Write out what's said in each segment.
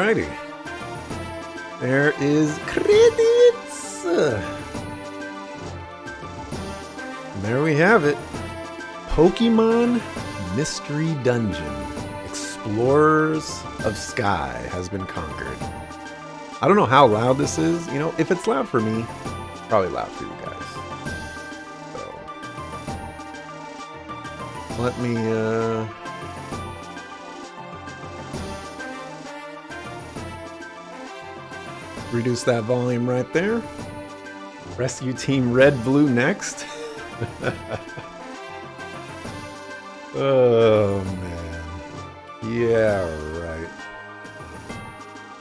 Alrighty. There is credits. There we have it. Pokemon Mystery Dungeon. Explorers of Sky has been conquered. I don't know how loud this is. You know, if it's loud for me, probably loud for you guys. So let me reduce that volume right there. Rescue Team Red Blue next. Oh man. Yeah, right.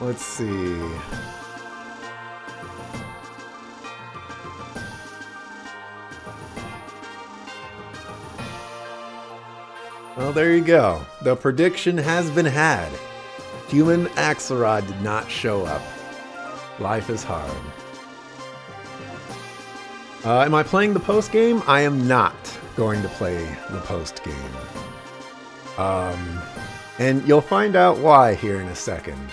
Let's see. Well, there you go. The prediction has been had. Human Axelrod did not show up. Life is hard. Am I playing the post game? I am not going to play the post game. And you'll find out why here in a second.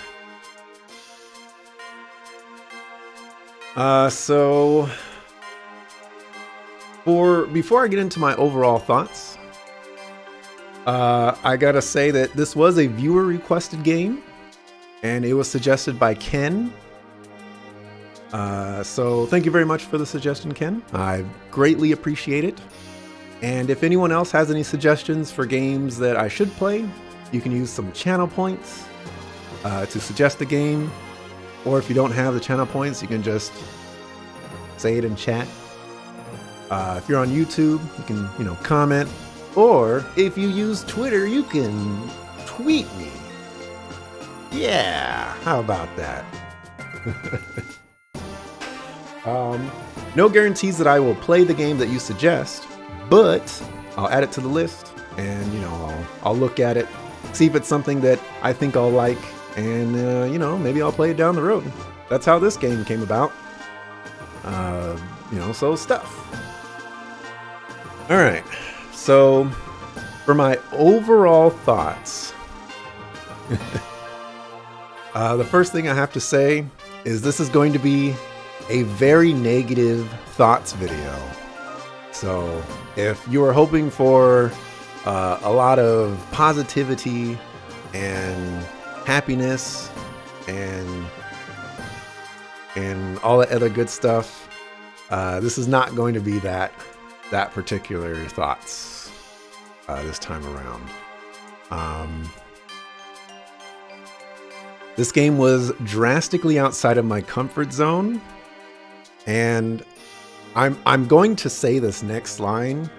So before I get into my overall thoughts, I gotta say that this was a viewer requested game, and it was suggested by Ken. So thank you very much for the suggestion, Ken. I greatly appreciate it. And if anyone else has any suggestions for games that I should play, you can use some channel points to suggest a game. Or if you don't have the channel points, you can just say it in chat. If you're on YouTube, you can, comment. Or if you use Twitter, you can tweet me. Yeah, how about that? No guarantees that I will play the game that you suggest, but I'll add it to the list and, I'll look at it, see if it's something that I think I'll like, and, maybe I'll play it down the road. That's how this game came about. So stuff. All right. So for my overall thoughts, the first thing I have to say is this is going to be a very negative thoughts video. So if you are hoping for a lot of positivity and happiness and all that other good stuff, this is not going to be that particular thoughts this time around. This game was drastically outside of my comfort zone. And I'm going to say this next line,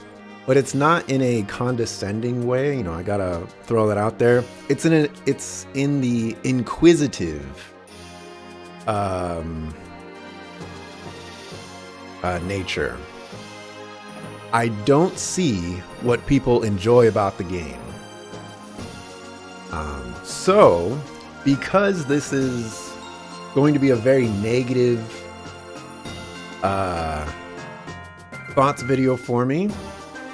but it's not in a condescending way. I gotta throw that out there. It's in the inquisitive nature. I don't see what people enjoy about the game. So because this is going to be a very negative thoughts video for me,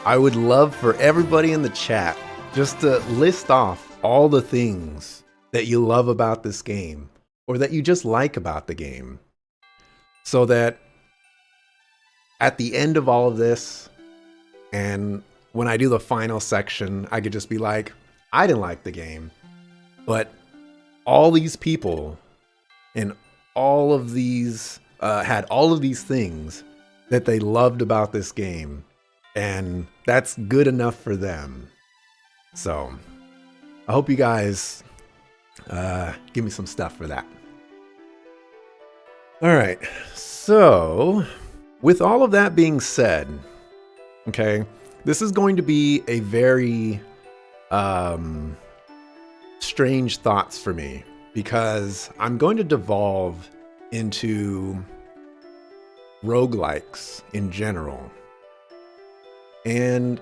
I would love for everybody in the chat just to list off all the things that you love about this game or that you just like about the game, so that at the end of all of this, and when I do the final section, I could just be like, I didn't like the game, but all these people and all of these had all of these things that they loved about this game, and that's good enough for them. So I hope you guys give me some stuff for that. All right, so with all of that being said, okay, this is going to be a very strange thoughts for me, because I'm going to devolve into roguelikes in general. And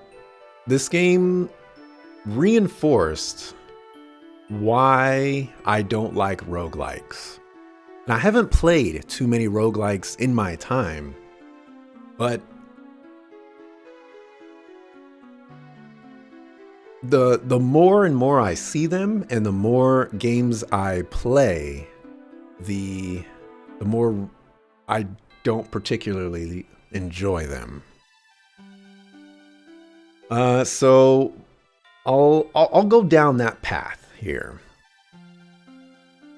this game reinforced why I don't like roguelikes. And I haven't played too many roguelikes in my time, but the more and more I see them and the more games I play, the more I don't particularly enjoy them. So I'll go down that path here.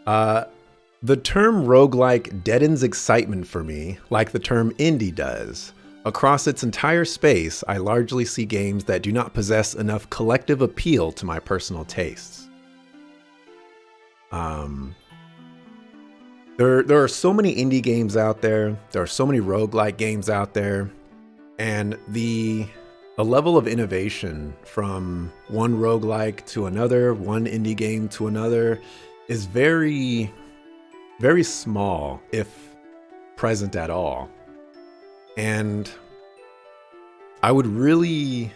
The term roguelike deadens excitement for me, like the term indie does. Across its entire space, I largely see games that do not possess enough collective appeal to my personal tastes. There are so many indie games out there. There are so many roguelike games out there, and the level of innovation from one roguelike to another, one indie game to another, is very, very small, if present at all. And I would really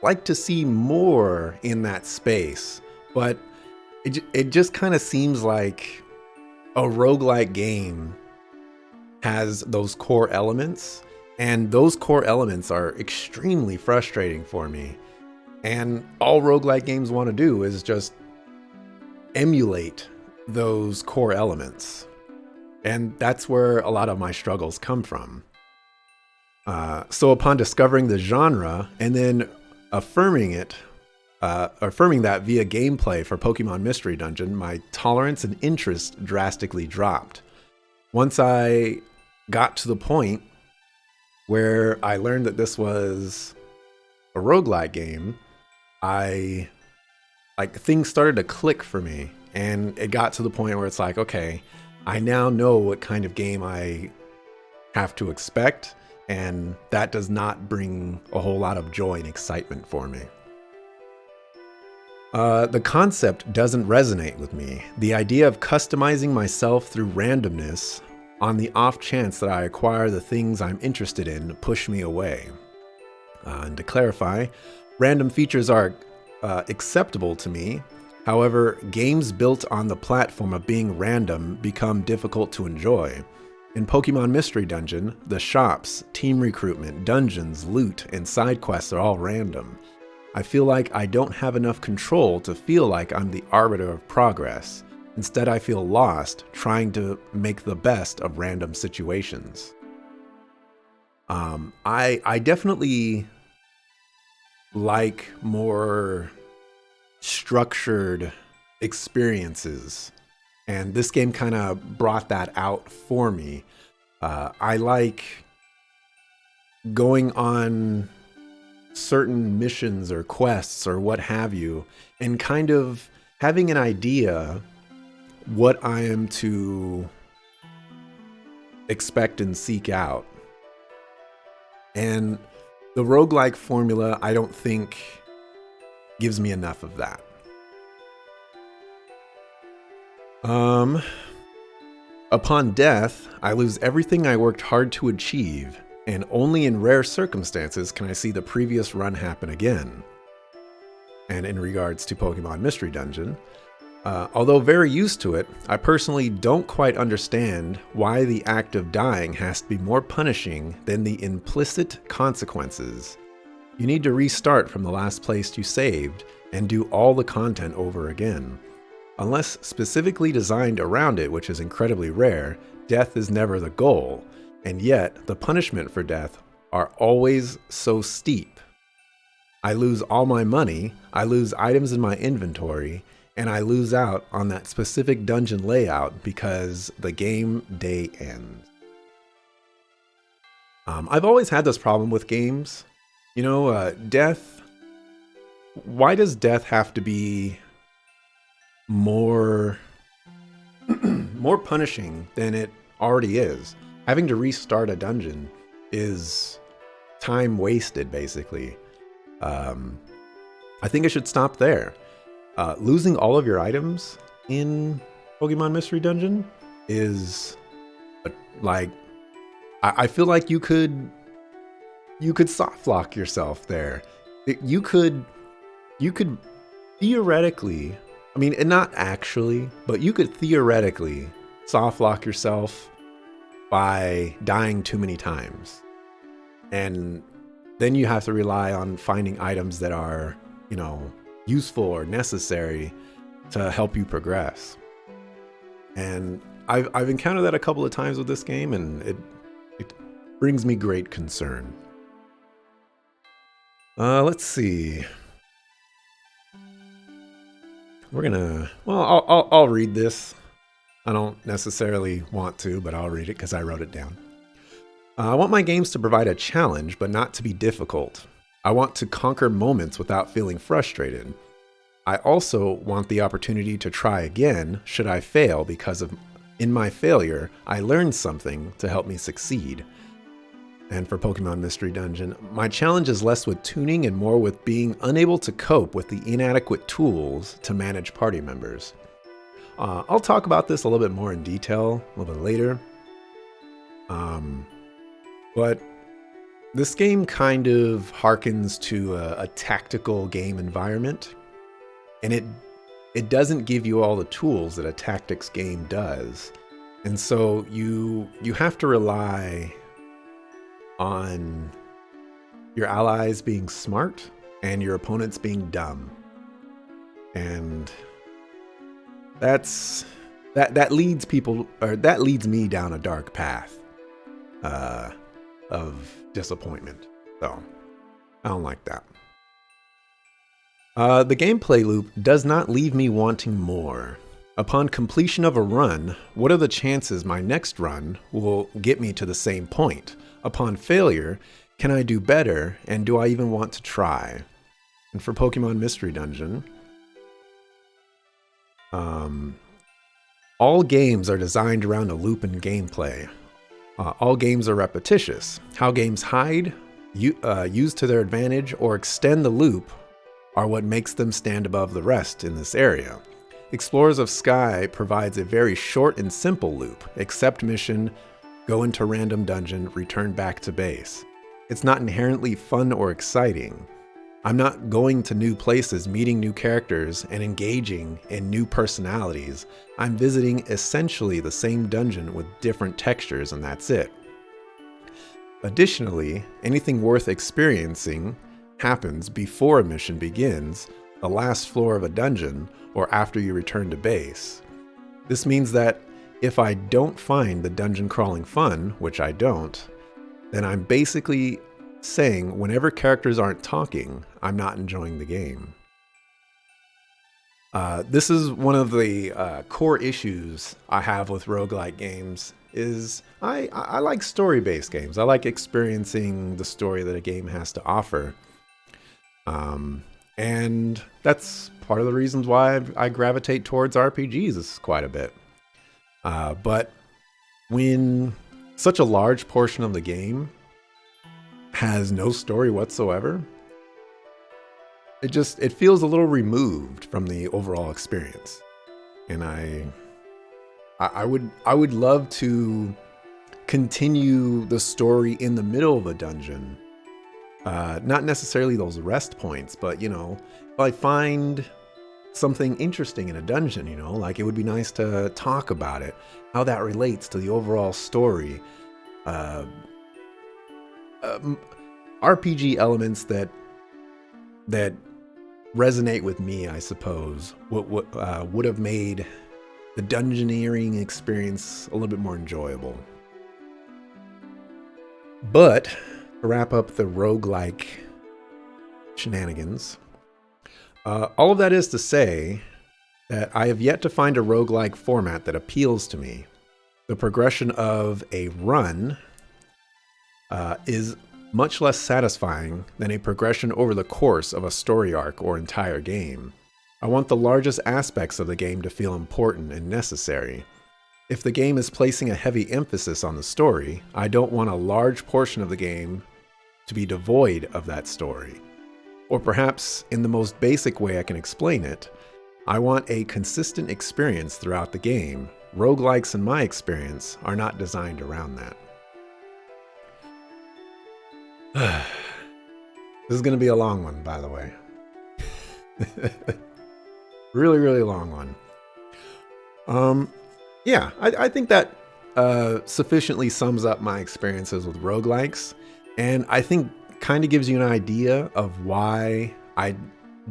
like to see more in that space, but it just kind of seems like a roguelike game has those core elements, and those core elements are extremely frustrating for me. And all roguelike games want to do is just emulate those core elements. And that's where a lot of my struggles come from. So upon discovering the genre and then affirming that via gameplay for Pokemon Mystery Dungeon, my tolerance and interest drastically dropped. Once I got to the point where I learned that this was a roguelike game, things started to click for me, and it got to the point where it's like, okay, I now know what kind of game I have to expect, and that does not bring a whole lot of joy and excitement for me. The concept doesn't resonate with me. The idea of customizing myself through randomness on the off chance that I acquire the things I'm interested in push me away. And to clarify, random features are acceptable to me. However, games built on the platform of being random become difficult to enjoy. In Pokemon Mystery Dungeon, the shops, team recruitment, dungeons, loot, and side quests are all random. I feel like I don't have enough control to feel like I'm the arbiter of progress. Instead, I feel lost, trying to make the best of random situations. I definitely like more structured experiences, and this game kind of brought that out for me. I like going on certain missions or quests or what have you, and kind of having an idea what I am to expect and seek out. And the roguelike formula, I don't think, gives me enough of that. Upon death, I lose everything I worked hard to achieve, and only in rare circumstances can I see the previous run happen again. And in regards to Pokemon Mystery Dungeon, although very used to it, I personally don't quite understand why the act of dying has to be more punishing than the implicit consequences. You need to restart from the last place you saved and do all the content over again. Unless specifically designed around it, which is incredibly rare, death is never the goal, and yet the punishment for death are always so steep. I lose all my money, I lose items in my inventory, and I lose out on that specific dungeon layout because the game day ends. I've always had this problem with games. Death. Why does death have to be more punishing than it already is? Having to restart a dungeon is time wasted, basically. I think it should stop there. Losing all of your items in Pokemon Mystery Dungeon is I feel like you could soft lock yourself there. You could theoretically, I mean, and not actually, but you could theoretically soft lock yourself by dying too many times. And then you have to rely on finding items that are, useful or necessary to help you progress. And I've encountered that a couple of times with this game, and it brings me great concern. Let's see. We're gonna, well, I'll read this. I don't necessarily want to, but I'll read it because I wrote it down. I want my games to provide a challenge, but not to be difficult. I want to conquer moments without feeling frustrated. I also want the opportunity to try again should I fail, because in my failure, I learned something to help me succeed. And for Pokemon Mystery Dungeon, my challenge is less with tuning and more with being unable to cope with the inadequate tools to manage party members. I'll talk about this a little bit more in detail a little bit later. But this game kind of harkens to a tactical game environment, and it doesn't give you all the tools that a tactics game does. And so you have to rely on your allies being smart and your opponents being dumb. And that leads me down a dark path of disappointment. So I don't like that. The gameplay loop does not leave me wanting more. Upon completion of a run, what are the chances my next run will get me to the same point? Upon failure, can I do better, and do I even want to try? And for Pokemon Mystery Dungeon, all games are designed around a loop in gameplay. All games are repetitious. How games hide, use to their advantage, or extend the loop are what makes them stand above the rest in this area. Explorers of Sky provides a very short and simple loop. Accept mission, go into random dungeon, return back to base. It's not inherently fun or exciting. I'm not going to new places, meeting new characters, and engaging in new personalities. I'm visiting essentially the same dungeon with different textures, and that's it. Additionally, anything worth experiencing happens before a mission begins, the last floor of a dungeon, or after you return to base. This means that if I don't find the dungeon crawling fun, which I don't, then I'm basically saying whenever characters aren't talking, I'm not enjoying the game. This is one of the core issues I have with roguelike games, is I like story-based games. I like experiencing the story that a game has to offer. And that's part of the reasons why I gravitate towards RPGs quite a bit. But when such a large portion of the game has no story whatsoever, it feels a little removed from the overall experience. And I would love to continue the story in the middle of a dungeon. Not necessarily those rest points, but if I find something interesting in a dungeon, like it would be nice to talk about it, how that relates to the overall story. RPG elements that resonate with me, I suppose, would have made the dungeoneering experience a little bit more enjoyable. But to wrap up the roguelike shenanigans, all of that is to say that I have yet to find a roguelike format that appeals to me. The progression of a run is much less satisfying than a progression over the course of a story arc or entire game. I want the largest aspects of the game to feel important and necessary. If the game is placing a heavy emphasis on the story, I don't want a large portion of the game to be devoid of that story. Or perhaps, in the most basic way I can explain it, I want a consistent experience throughout the game. Roguelikes, in my experience, are not designed around that. This is going to be a long one, by the way. Really, really long one. Yeah, I think that sufficiently sums up my experiences with roguelikes, and I think kind of gives you an idea of why I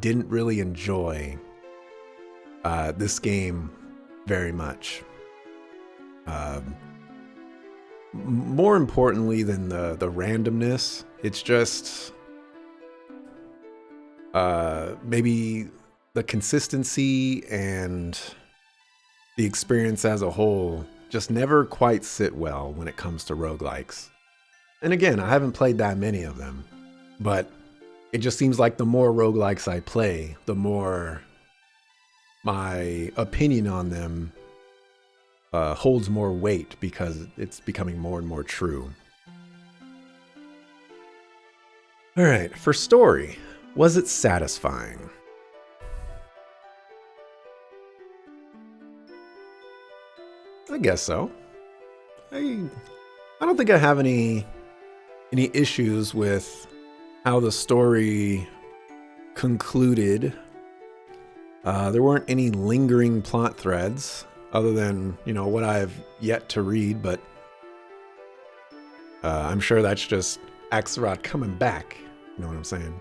didn't really enjoy this game very much. More importantly than the randomness, it's just maybe the consistency and the experience as a whole just never quite sit well when it comes to roguelikes. And again, I haven't played that many of them, but it just seems like the more roguelikes I play, the more my opinion on them holds more weight because it's becoming more and more true. All right, for story, was it satisfying? I guess so. I don't think I have any issues with how the story concluded. There weren't any lingering plot threads other than, what I've yet to read, but I'm sure that's just Axelrod coming back. You know what I'm saying?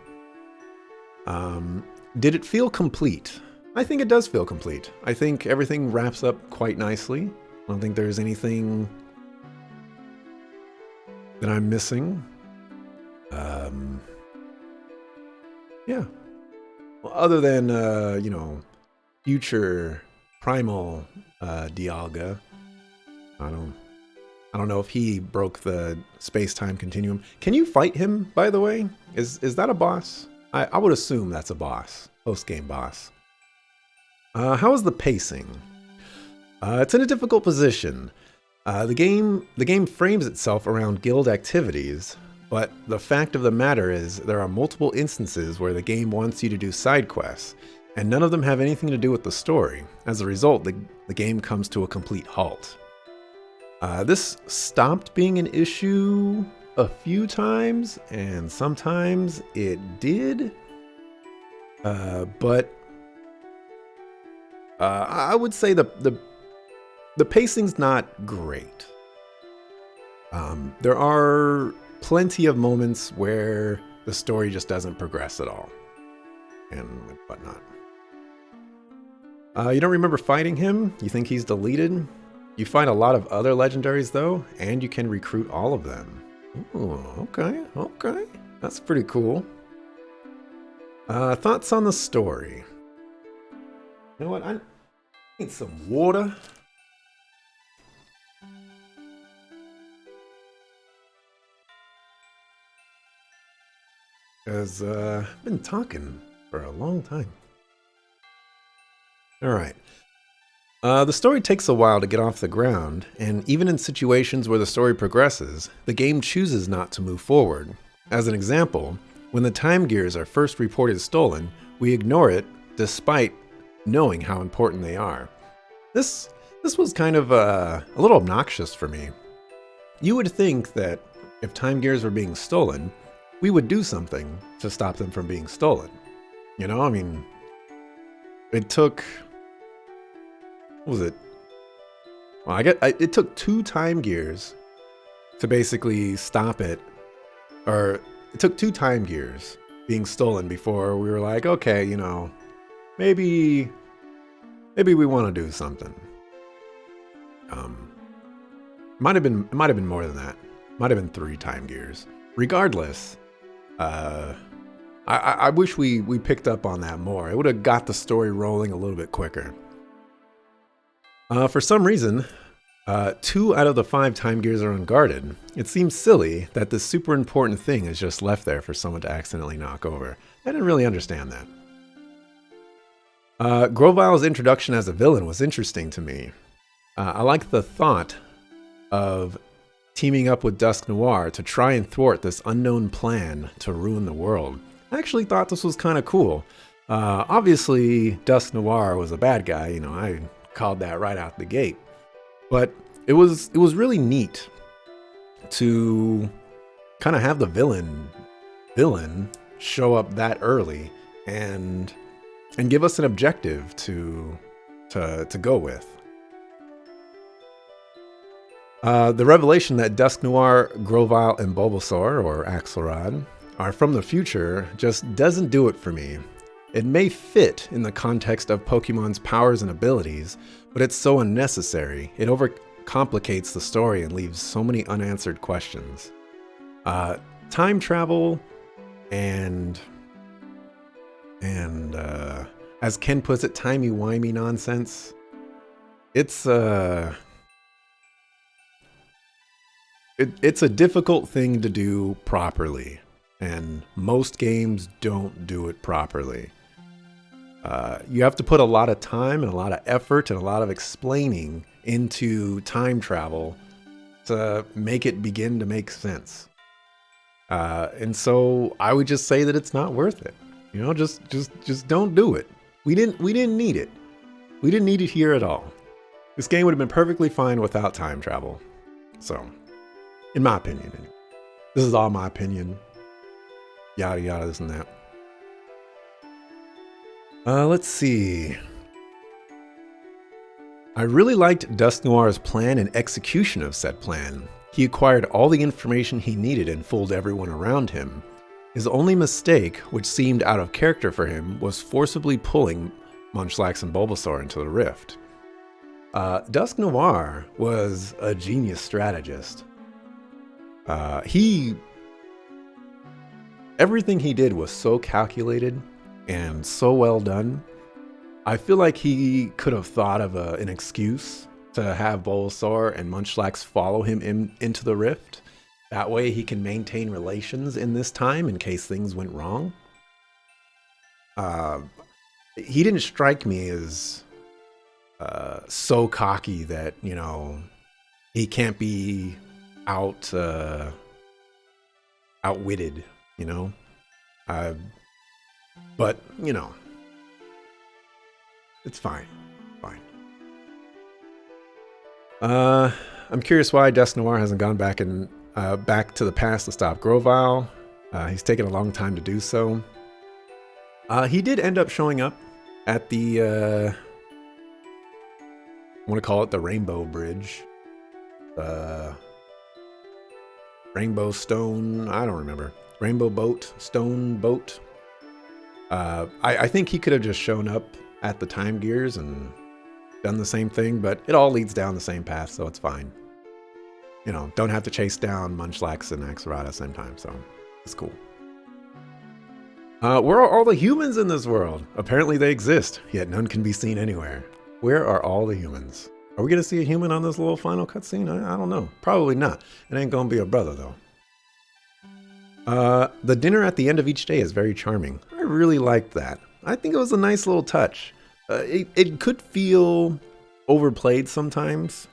Did it feel complete? I think it does feel complete. I think everything wraps up quite nicely. I don't think there's anything that I'm missing. Yeah. Well, other than, future primal Dialga. I don't know if he broke the space-time continuum. Can you fight him, by the way? Is that a boss? I would assume that's a boss. Post-game boss. How is the pacing? It's in a difficult position. The game frames itself around guild activities, but the fact of the matter is there are multiple instances where the game wants you to do side quests, and none of them have anything to do with the story. As a result, the game comes to a complete halt. This stopped being an issue a few times, and sometimes it did. But I would say the pacing's not great. There are plenty of moments where the story just doesn't progress at all, and whatnot. You don't remember fighting him? You think he's deleted? You find a lot of other legendaries though, and you can recruit all of them. Ooh, okay. That's pretty cool. Thoughts on the story? You know what? I need some water. Because I've been talking for a long time. All right. The story takes a while to get off the ground, and even in situations where the story progresses, the game chooses not to move forward. As an example, when the time gears are first reported stolen, we ignore it despite knowing how important they are. This was kind of a little obnoxious for me. You would think that if time gears were being stolen, we would do something to stop them from being stolen. You know, I mean, it took... What was it? Well, it took 2 time gears to basically stop it. Or it took 2 time gears being stolen before we were like, okay, maybe we want to do something. Might have been more than that. Might have been 3 time gears. Regardless, I wish we picked up on that more. It would have got the story rolling a little bit quicker. For some reason, 2 out of the 5 time gears are unguarded. It seems silly that this super important thing is just left there for someone to accidentally knock over. I didn't really understand that. Grovile's introduction as a villain was interesting to me. I like the thought of teaming up with Dusk Noir to try and thwart this unknown plan to ruin the world. I actually thought this was kind of cool. Obviously, Dusk Noir was a bad guy, I called that right out the gate. But it was really neat to kind of have the villain show up that early and give us an objective to go with. The revelation that Dusk Noir, Grovile, and Bulbasaur, or Axelrod, are from the future just doesn't do it for me. It may fit in the context of Pokemon's powers and abilities, but it's so unnecessary. It overcomplicates the story and leaves so many unanswered questions. Time travel and as Ken puts it, timey-wimey nonsense. It's it's a difficult thing to do properly, and most games don't do it properly. You have to put a lot of time and a lot of effort and a lot of explaining into time travel to make it begin to make sense. And so I would just say that it's not worth it. You know, just don't do it. We didn't need it. We didn't need it here at all. This game would have been perfectly fine without time travel. So, in my opinion, anyway. This is all my opinion. Yada yada, this and that. Let's see. I really liked Dusknoir's plan and execution of said plan. He acquired all the information he needed and fooled everyone around him. His only mistake, which seemed out of character for him, was forcibly pulling Munchlax and Bulbasaur into the rift. Dusknoir was a genius strategist. Everything he did was so calculated and so well done. I feel like he could have thought of an excuse to have Bulbasaur and Munchlax follow him into the rift. That way he can maintain relations in this time in case things went wrong. He didn't strike me as so cocky that, you know, he can't be outwitted, you know? But, you know, it's fine. I'm curious why Dusknoir hasn't gone back to the past to stop Grovyle. He's taken a long time to do so. He did end up showing up at the, I want to call it the Rainbow Bridge. Rainbow Stone, I don't remember. Rainbow Boat, Stone Boat. I think he could have just shown up at the Time Gears and done the same thing, but it all leads down the same path, so it's fine. You know, don't have to chase down Munchlax and Axorot at the same time, so it's cool. Where are all the humans in this world? Apparently they exist, yet none can be seen anywhere. Where are all the humans? Are we going to see a human on this little final cutscene? I don't know. Probably not. It ain't going to be a brother, though. The dinner at the end of each day is very charming. I really liked that. I think it was a nice little touch. It could feel overplayed sometimes,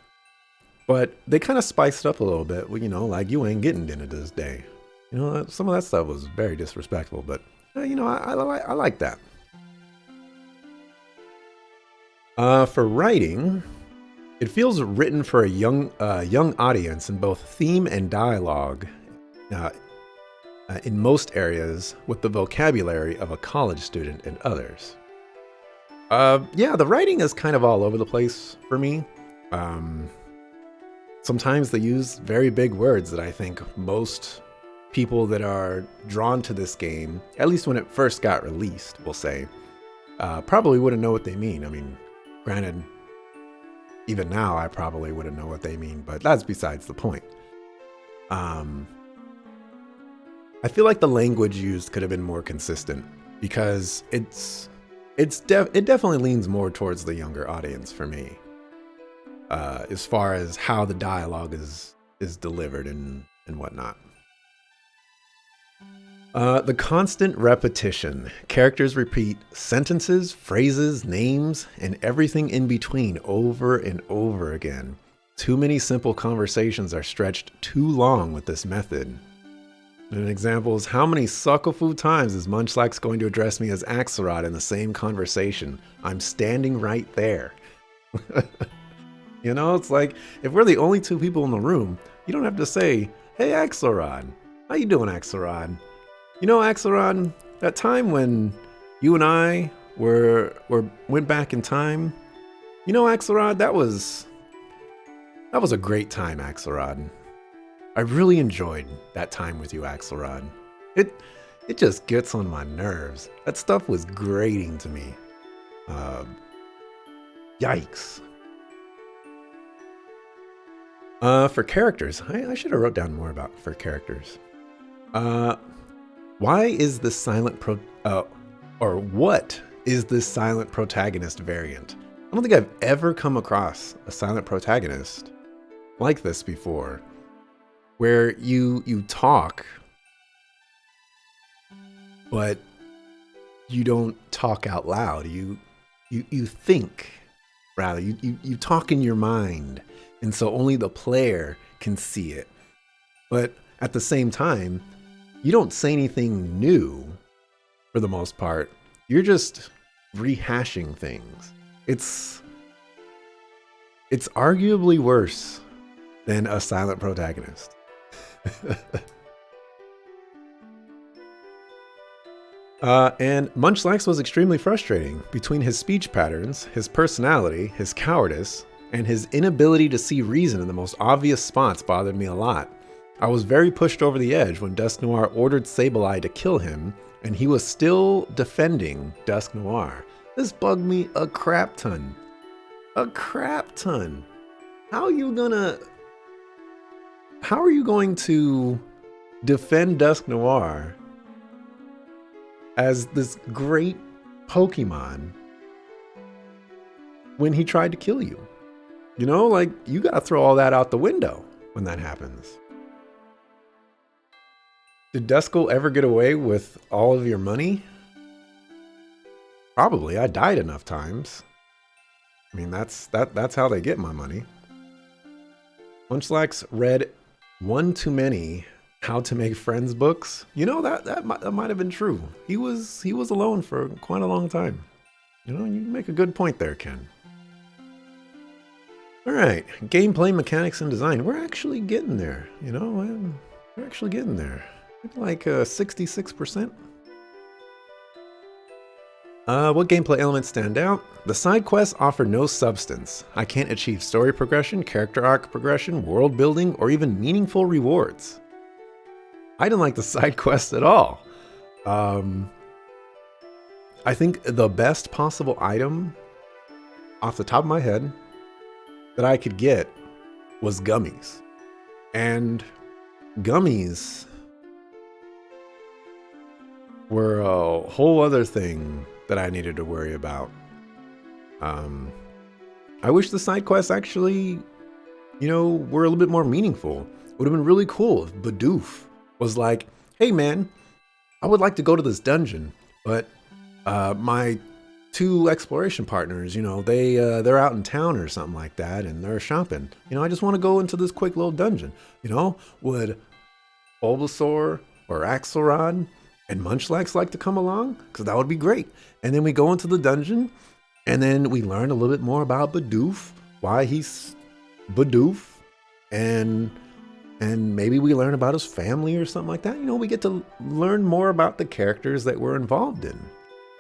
but they kind of spiced it up a little bit. Well, you know, like, you ain't getting dinner this day. You know, some of that stuff was very disrespectful, but, you know, I like that. For writing, it feels written for a young audience in both theme and dialogue. In most areas, with the vocabulary of a college student in others. Yeah, the writing is kind of all over the place for me. Sometimes they use very big words that I think most people that are drawn to this game, at least when it first got released, will say, probably wouldn't know what they mean. I mean, granted, even now I probably wouldn't know what they mean, but that's besides the point. I feel like the language used could have been more consistent because it definitely leans more towards the younger audience for me, as far as how the dialogue is delivered and whatnot. The constant repetition. Characters repeat sentences, phrases, names, and everything in between over and over again. Too many simple conversations are stretched too long with this method. An example is, how many sucklefu times is Munchlax going to address me as Axorot in the same conversation? I'm standing right there. You know, it's like, if we're the only two people in the room, you don't have to say, hey Axorot, how you doing Axorot? You know Axorot, that time when you and I went back in time, you know Axorot, that was a great time, Axorot. I really enjoyed that time with you, Axorot. It just gets on my nerves. That stuff was grating to me. Yikes. For characters, I should have wrote down more about for characters. Why is the silent or what is this silent protagonist variant? I don't think I've ever come across a silent protagonist like this before, where you talk, but you don't talk out loud. You think, rather. You talk in your mind, and so only the player can see it. But at the same time, you don't say anything new for the most part. You're just rehashing things. It's arguably worse than a silent protagonist. And Munchlax was extremely frustrating. Between his speech patterns, his personality, his cowardice, and his inability to see reason in the most obvious spots bothered me a lot. I was very pushed over the edge when Dusknoir ordered Sableye to kill him, and he was still defending Dusknoir. This bugged me a crap ton. A crap ton. How are you going to defend Dusknoir as this great Pokemon when he tried to kill you? You know, like, you gotta throw all that out the window when that happens. Did Duskull ever get away with all of your money? Probably. I died enough times. I mean, that's how they get my money. Munchlax read one too many How to Make Friends books. You know, that might have been true. He was alone for quite a long time. You know, you make a good point there, Ken. All right, gameplay, mechanics, and design. We're actually getting there. You know, we're actually getting there. Like 66%. What gameplay elements stand out? The side quests offer no substance. I can't achieve story progression, character arc progression, world building, or even meaningful rewards. I didn't like the side quests at all. I think the best possible item off the top of my head that I could get was gummies. And gummies were a whole other thing that I needed to worry about. I wish the side quests actually, you know, were a little bit more meaningful. It would have been really cool if Bidoof was like, hey man, I would like to go to this dungeon, but my two exploration partners, you know, they're out in town or something like that, and they're shopping. You know, I just want to go into this quick little dungeon. You know, would Bulbasaur or Axelrod and Munchlax like to come along? Because that would be great. And then we go into the dungeon, and then we learn a little bit more about Bidoof, why he's Bidoof, and maybe we learn about his family or something like that. You know, we get to learn more about the characters that we're involved in.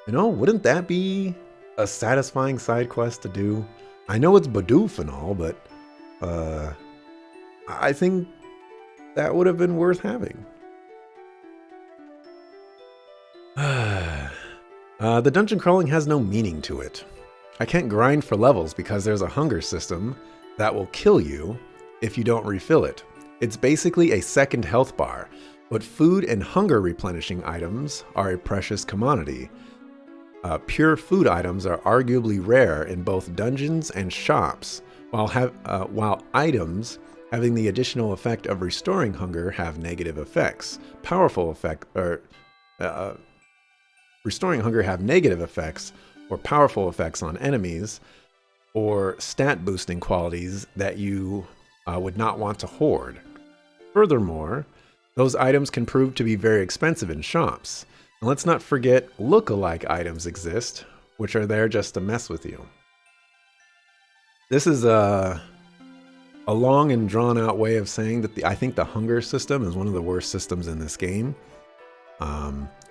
You know, wouldn't that be a satisfying side quest to do? I know it's Bidoof and all, but I think that would have been worth having. The dungeon crawling has no meaning to it. I can't grind for levels because there's a hunger system that will kill you if you don't refill it. It's basically a second health bar, but food and hunger replenishing items are a precious commodity. Pure food items are arguably rare in both dungeons and shops, while items having the additional effect of restoring hunger have negative effects. Restoring hunger have negative effects or powerful effects on enemies, or stat boosting qualities that you would not want to hoard. Furthermore, those items can prove to be very expensive in shops. And let's not forget look-alike items exist, which are there just to mess with you. This is a long and drawn-out way of saying that I think the hunger system is one of the worst systems in this game.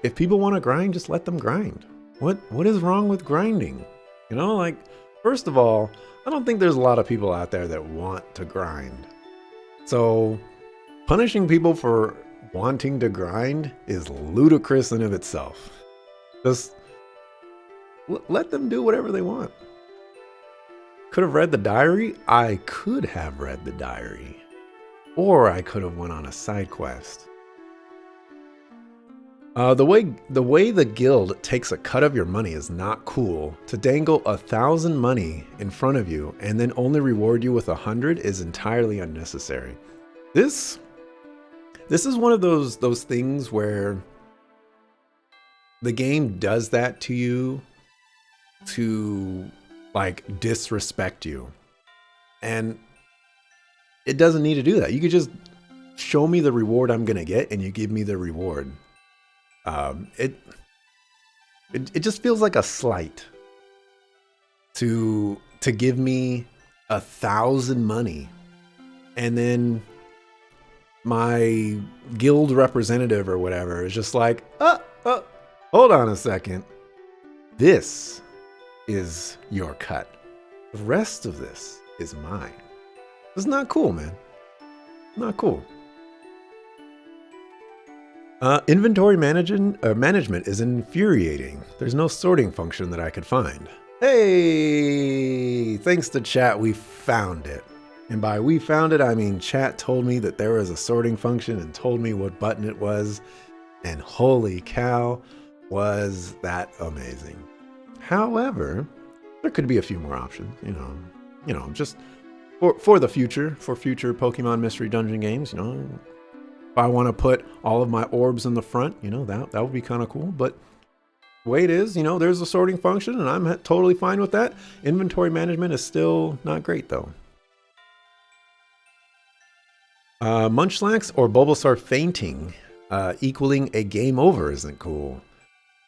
If people want to grind, just let them grind. What is wrong with grinding? You know, like, first of all, I don't think there's a lot of people out there that want to grind. So punishing people for wanting to grind is ludicrous in of itself. Just let them do whatever they want. Could have read the diary? I could have read the diary. Or I could have went on a side quest. The way the guild takes a cut of your money is not cool. To dangle 1,000 money in front of you and then only reward you with 100 is entirely unnecessary. This is one of those things where the game does that to you to like disrespect you. And it doesn't need to do that. You could just show me the reward I'm going to get and you give me the reward. It just feels like a slight to give me 1,000 money and then my guild representative or whatever is just like, hold on a second. This is your cut. The rest of this is mine. It's not cool, man. Not cool. Inventory management is infuriating. There's no sorting function that I could find. Hey, thanks to chat, we found it. And by we found it, I mean chat told me that there was a sorting function and told me what button it was. And holy cow, was that amazing. However, there could be a few more options, you know, just for the future, for future Pokemon Mystery Dungeon games, you know. If I want to put all of my orbs in the front, you know, that would be kind of cool. But the way it is, you know, there's a sorting function and I'm totally fine with that. Inventory management is still not great though. Munchlax or Bulbasaur fainting, equaling a game over isn't cool.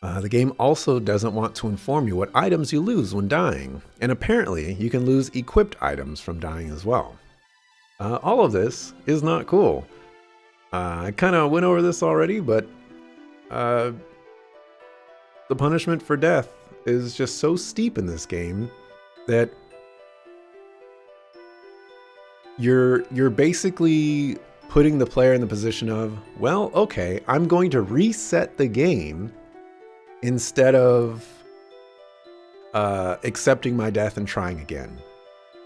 The game also doesn't want to inform you what items you lose when dying. And apparently you can lose equipped items from dying as well. All of this is not cool. I kind of went over this already, but the punishment for death is just so steep in this game that you're basically putting the player in the position of, well, okay, I'm going to reset the game instead of accepting my death and trying again.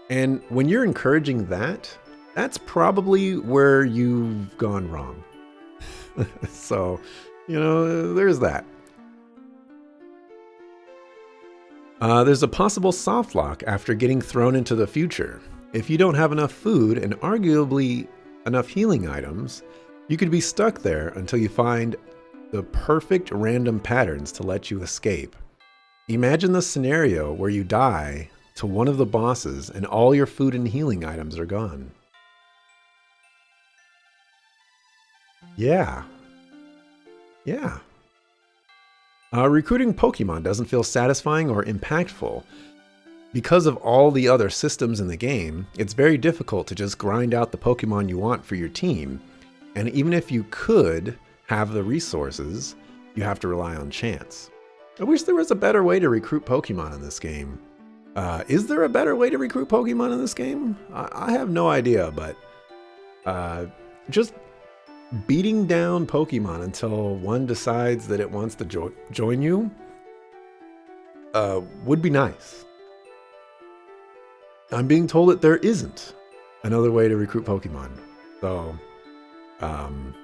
And when you're encouraging that, that's probably where you've gone wrong. So, you know, there's that. There's a possible soft lock after getting thrown into the future. If you don't have enough food and arguably enough healing items, you could be stuck there until you find the perfect random patterns to let you escape. Imagine the scenario where you die to one of the bosses and all your food and healing items are gone. Yeah. Recruiting Pokemon doesn't feel satisfying or impactful. Because of all the other systems in the game, it's very difficult to just grind out the Pokemon you want for your team. And even if you could have the resources, you have to rely on chance. I wish there was a better way to recruit Pokemon in this game. Is there a better way to recruit Pokemon in this game? I have no idea, but just beating down Pokemon until one decides that it wants to join you would be nice. I'm being told that there isn't another way to recruit Pokemon. So,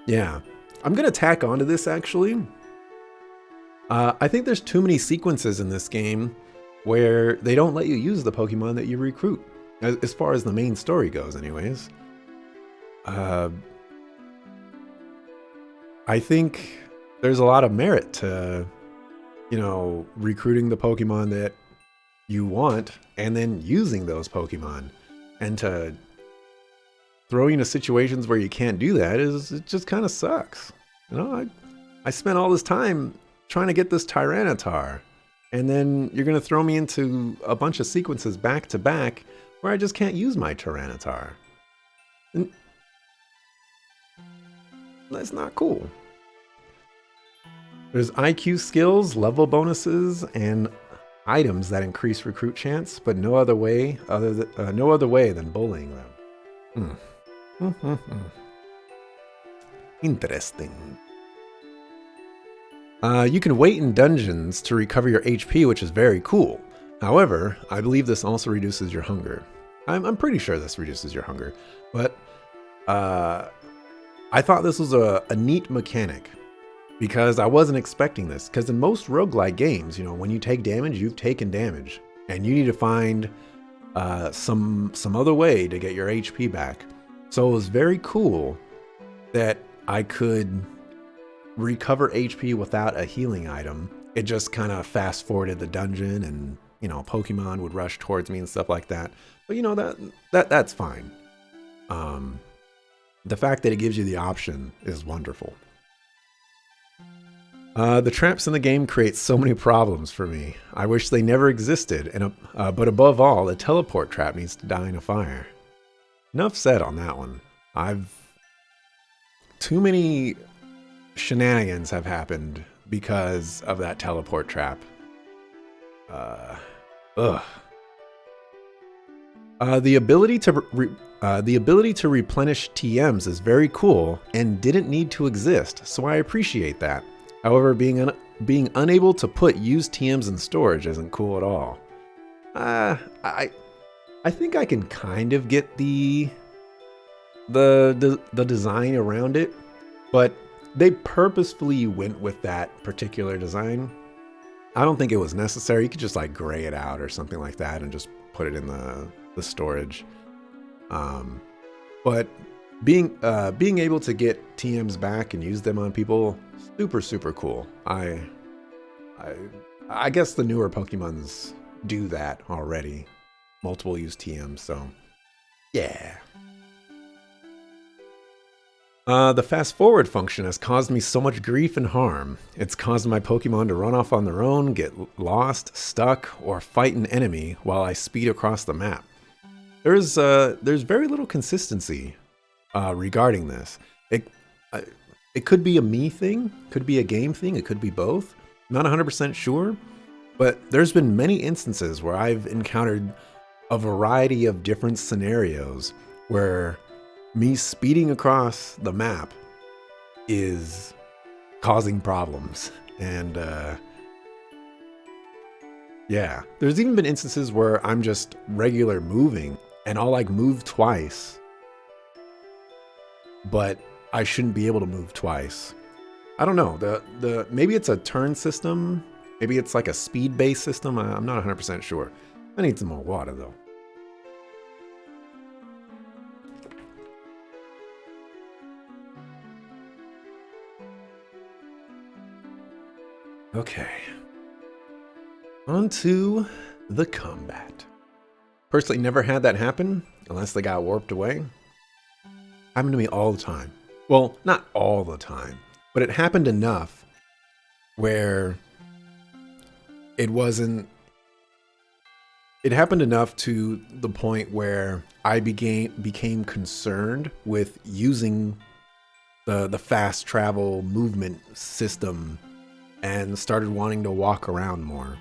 yeah. I'm going to tack onto this, actually. I think there's too many sequences in this game where they don't let you use the Pokemon that you recruit, as far as the main story goes, anyways. I think there's a lot of merit to, you know, recruiting the Pokemon that you want and then using those Pokemon. And to throw you into situations where you can't do that it just kind of sucks. You know, I spent all this time trying to get this Tyranitar, and then you're going to throw me into a bunch of sequences back to back where I just can't use my Tyranitar. And that's not cool. There's IQ skills, level bonuses, and items that increase recruit chance, but no other way than bullying them. Interesting. You can wait in dungeons to recover your HP, which is very cool. However, I believe this also reduces your hunger. I'm pretty sure this reduces your hunger, but I thought this was a neat mechanic because I wasn't expecting this. Because in most roguelike games, you know, when you take damage, you've taken damage, and you need to find some other way to get your HP back. So it was very cool that I could recover HP without a healing item. It just kind of fast forwarded the dungeon, and you know, Pokemon would rush towards me and stuff like that. But you know, that's fine. The fact that it gives you the option is wonderful. The traps in the game create so many problems for me. I wish they never existed, but above all, the teleport trap needs to die in a fire. Enough said on that one. Too many shenanigans have happened because of that teleport trap. The ability to replenish TMs is very cool and didn't need to exist, so I appreciate that. However, being unable to put used TMs in storage isn't cool at all. I think I can kind of get the design around it, but they purposefully went with that particular design. I don't think it was necessary. You could just like gray it out or something like that and just put it in the storage. But being able to get TMs back and use them on people, super cool. I guess the newer Pokemons do that already. Multiple use TMs, so yeah. The fast forward function has caused me so much grief and harm. It's caused my Pokemon to run off on their own, get lost, stuck, or fight an enemy while I speed across the map. There's very little consistency regarding this. It could be a me thing, could be a game thing, it could be both. Not 100% sure, but there's been many instances where I've encountered a variety of different scenarios where me speeding across the map is causing problems. And yeah, there's even been instances where I'm just regular moving and I'll like move twice, but I shouldn't be able to move twice. I don't know. The maybe it's a turn system. Maybe it's like a speed-based system. I'm not 100% sure. I need some more water though. Okay. On to the combat. Personally, never had that happen unless they got warped away. Happened to me all the time. Well, not all the time, but it happened enough where it happened enough to the point where I became concerned with using the fast travel movement system and started wanting to walk around more.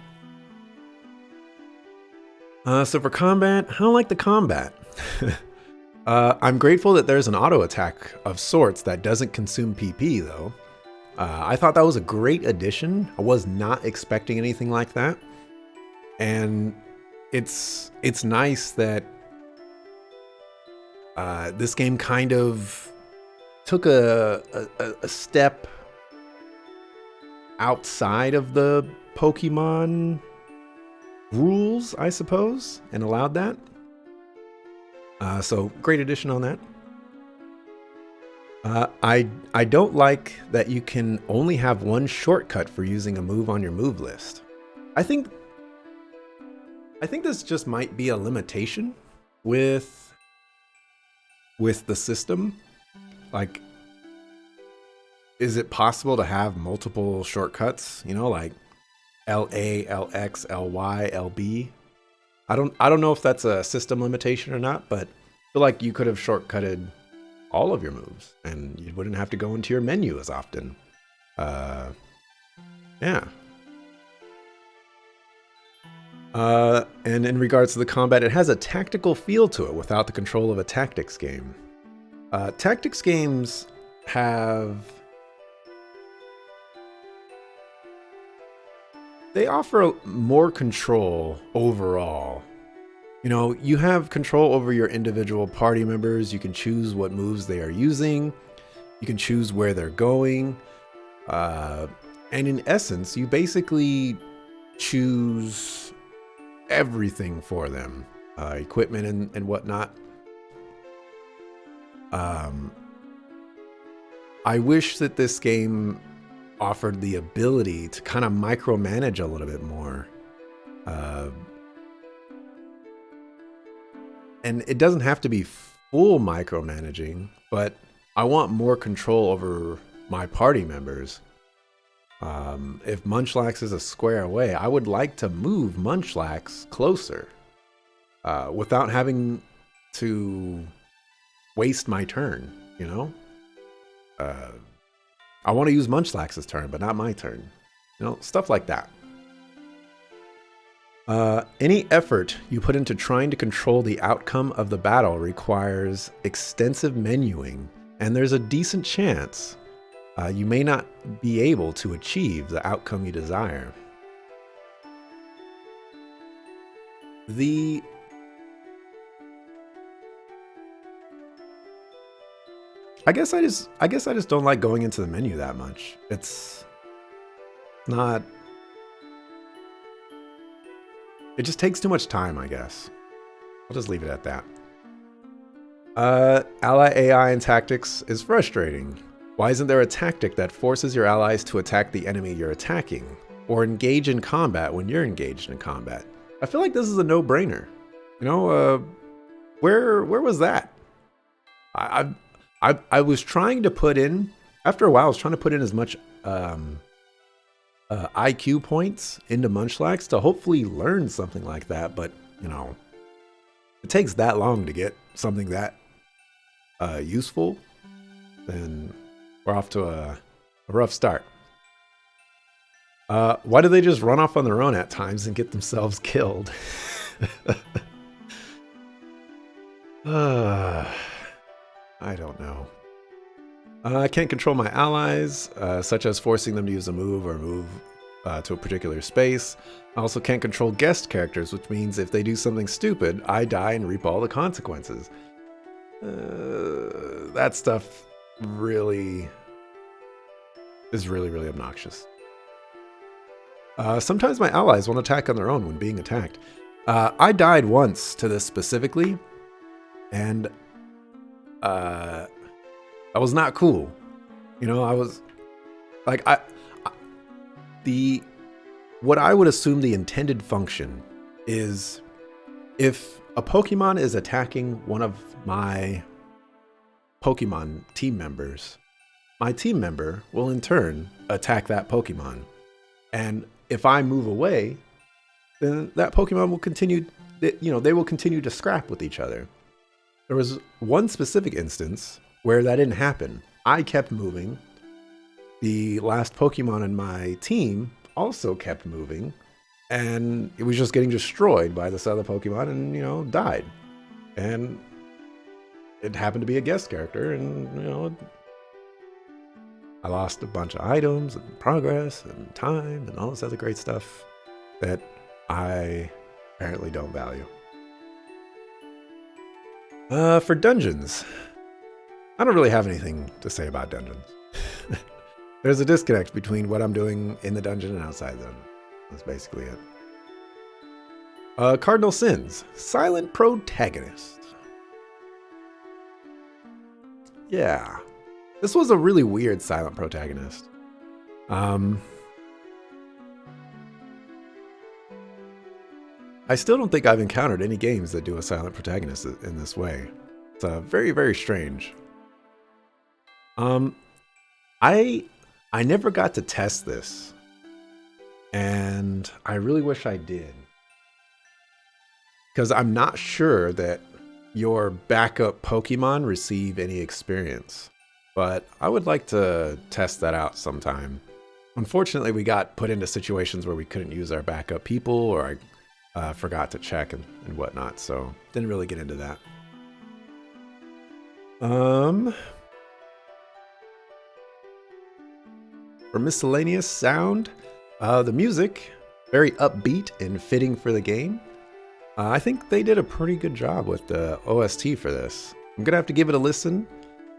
So for combat, I don't like the combat. I'm grateful that there's an auto attack of sorts that doesn't consume PP though. I thought that was a great addition. I was not expecting anything like that. And it's nice that this game kind of took a step outside of the Pokemon rules, I suppose, and allowed that. So great addition on that. I don't like that you can only have one shortcut for using a move on your move list. I think this just might be a limitation with the system. Like, is it possible to have multiple shortcuts? You know, like LA, LX, LY, LB. I don't know if that's a system limitation or not, but I feel like you could have shortcutted all of your moves and you wouldn't have to go into your menu as often. Yeah. And in regards to the combat, it has a tactical feel to it without the control of a tactics game. Tactics games they offer more control overall. You know, you have control over your individual party members. You can choose what moves they are using. You can choose where they're going. And in essence, you basically choose everything for them. Equipment and whatnot. I wish that this game offered the ability to kind of micromanage a little bit more. And it doesn't have to be full micromanaging, but I want more control over my party members. If Munchlax is a square away, I would like to move Munchlax closer without having to waste my turn, you know? I want to use Munchlax's turn, but not my turn. You know, stuff like that. Any effort you put into trying to control the outcome of the battle requires extensive menuing, and there's a decent chance you may not be able to achieve the outcome you desire. I guess I just don't like going into the menu that much. It's not. It just takes too much time, I guess. I'll just leave it at that. Ally AI and tactics is frustrating. Why isn't there a tactic that forces your allies to attack the enemy you're attacking, or engage in combat when you're engaged in combat? I feel like this is a no-brainer. You know, where was that? I was trying to put in, after a while, I was trying to put in as much IQ points into Munchlax to hopefully learn something like that, but, you know, it takes that long to get something that useful, then we're off to a rough start. Why do they just run off on their own at times and get themselves killed? I don't know. I can't control my allies, such as forcing them to use a move or move to a particular space. I also can't control guest characters, which means if they do something stupid, I die and reap all the consequences. That stuff really is really obnoxious. Sometimes my allies won't attack on their own when being attacked. I died once to this specifically, and that was not cool. You know, I was like, what I would assume the intended function is, if a Pokemon is attacking one of my Pokemon team members, my team member will in turn attack that Pokemon. And if I move away, then that Pokemon will continue, you know, they will continue to scrap with each other. There was one specific instance where that didn't happen. I kept moving. The last Pokemon in my team also kept moving, and it was just getting destroyed by this other Pokemon and, you know, died. And it happened to be a guest character, and, you know, I lost a bunch of items and progress and time and all this other great stuff that I apparently don't value. For dungeons, I don't really have anything to say about dungeons. There's a disconnect between what I'm doing in the dungeon and outside them. That's basically it. Cardinal Sins, silent protagonist. Yeah, this was a really weird silent protagonist. I still don't think I've encountered any games that do a silent protagonist in this way. It's very strange. I never got to test this, and I really wish I did, because I'm not sure that your backup Pokemon receive any experience, but I would like to test that out sometime. Unfortunately, we got put into situations where we couldn't use our backup people, or I forgot to check and whatnot, so didn't really get into that. For miscellaneous sound, the music, very upbeat and fitting for the game. I think they did a pretty good job with the OST for this. I'm gonna have to give it a listen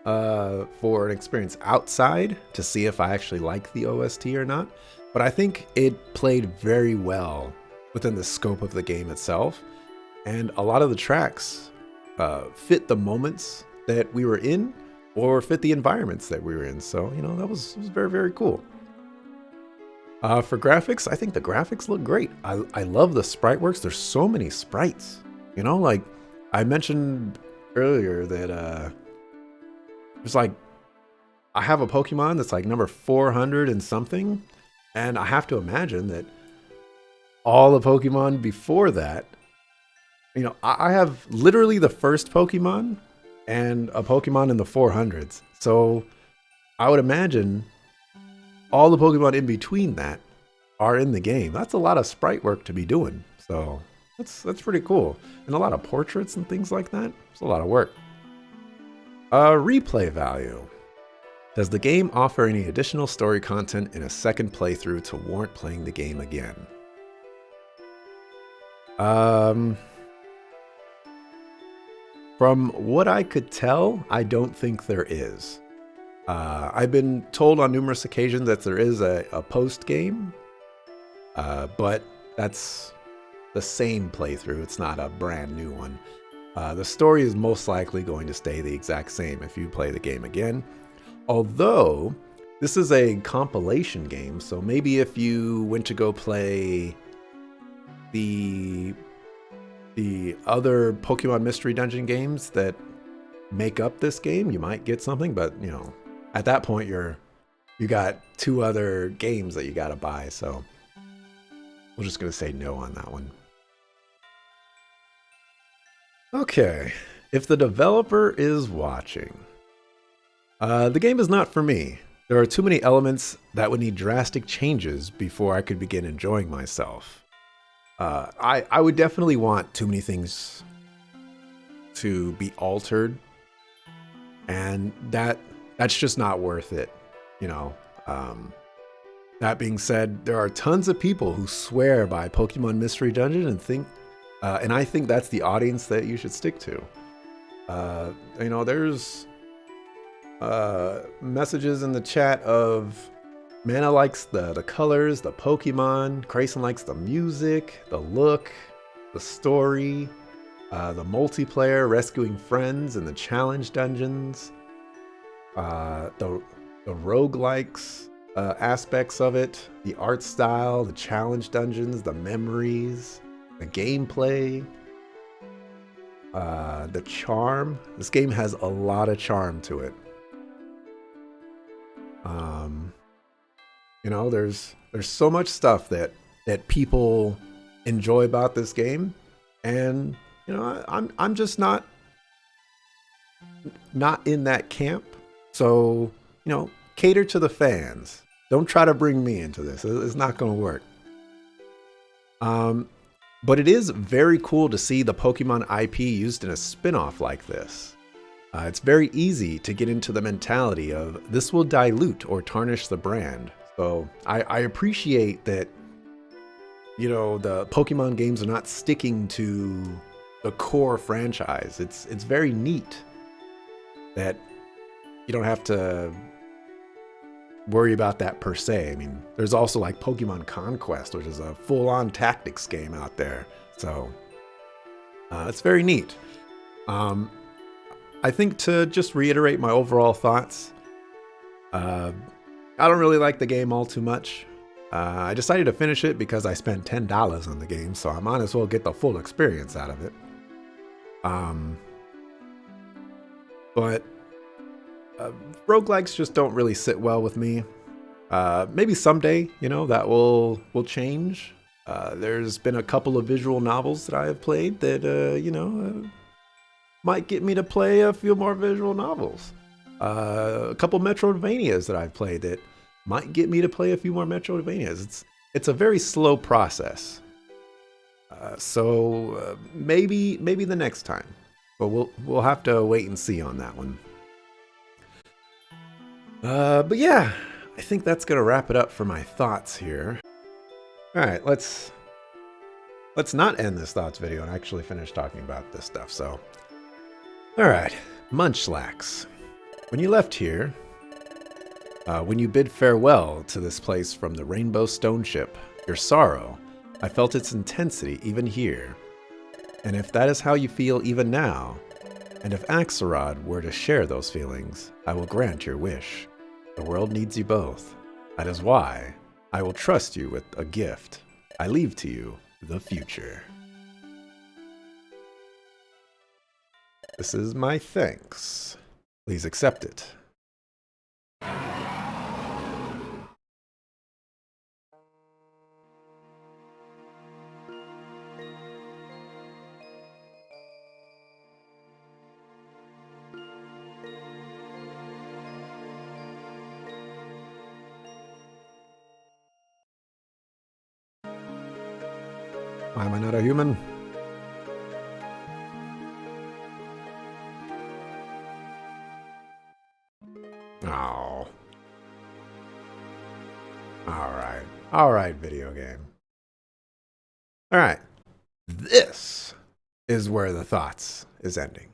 for an experience outside to see if I actually like the OST or not. But I think it played very well within the scope of the game itself. And a lot of the tracks fit the moments that we were in or fit the environments that we were in. So, you know, that was very, very cool. For graphics, I think the graphics look great. I love the sprite works. There's so many sprites. You know, like I mentioned earlier that there's like, I have a Pokemon that's like number 400 and something. And I have to imagine that all the Pokemon before that, you know, I have literally the first Pokemon and a Pokemon in the 400s. So I would imagine all the Pokemon in between that are in the game. That's a lot of sprite work to be doing. So that's pretty cool. And a lot of portraits and things like that. It's a lot of work. Replay value. Does the game offer any additional story content in a second playthrough to warrant playing the game again? From what I could tell, I don't think there is. I've been told on numerous occasions that there is a post game, but that's the same playthrough. It's not a brand new one. The story is most likely going to stay the exact same if you play the game again. Although, this is a compilation game, so maybe if you went to go play the other Pokemon Mystery Dungeon games that make up this game, you might get something, but you know, at that point you got 2 other games that you gotta buy, so we're just gonna say no on that one. Okay, if the developer is watching, the game is not for me. There are too many elements that would need drastic changes before I could begin enjoying myself. I would definitely want too many things to be altered, and that's just not worth it, you know. That being said, there are tons of people who swear by Pokemon Mystery Dungeon and I think that's the audience that you should stick to. You know, there's messages in the chat of Mana likes the colors, the Pokemon. Grayson likes the music, the look, the story, the multiplayer, rescuing friends in the challenge dungeons, the roguelikes aspects of it, the art style, the challenge dungeons, the memories, the gameplay, the charm. This game has a lot of charm to it. You know, there's so much stuff that people enjoy about this game, and you know, I'm just not in that camp. So, you know, cater to the fans. Don't try to bring me into this. It's not going to work. But it is very cool to see the Pokemon IP used in a spin-off like this. It's very easy to get into the mentality of this will dilute or tarnish the brand. So I appreciate that, you know, the Pokemon games are not sticking to the core franchise. It's very neat that you don't have to worry about that per se. I mean, there's also like Pokemon Conquest, which is a full-on tactics game out there. So it's very neat. I think to just reiterate my overall thoughts, I don't really like the game all too much. I decided to finish it because I spent $10 on the game, so I might as well get the full experience out of it. But roguelikes just don't really sit well with me. Maybe someday, you know, that will change. There's been a couple of visual novels that I have played that, you know, might get me to play a few more visual novels. A couple Metroidvanias that I've played that might get me to play a few more Metroidvanias. It's a very slow process. So maybe the next time, but we'll have to wait and see on that one. But yeah, I think that's going to wrap it up for my thoughts here. All right, let's not end this thoughts video and actually finish talking about this stuff. So, all right, Munchlax. When you left here, when you bid farewell to this place from the Rainbow Stone Ship, your sorrow, I felt its intensity even here. And if that is how you feel even now, and if Axelrod were to share those feelings, I will grant your wish. The world needs you both. That is why I will trust you with a gift. I leave to you the future. This is my thanks. Please accept it. Why am I not a human? Oh. Alright. Alright, video game. Alright. This is where the thoughts is ending.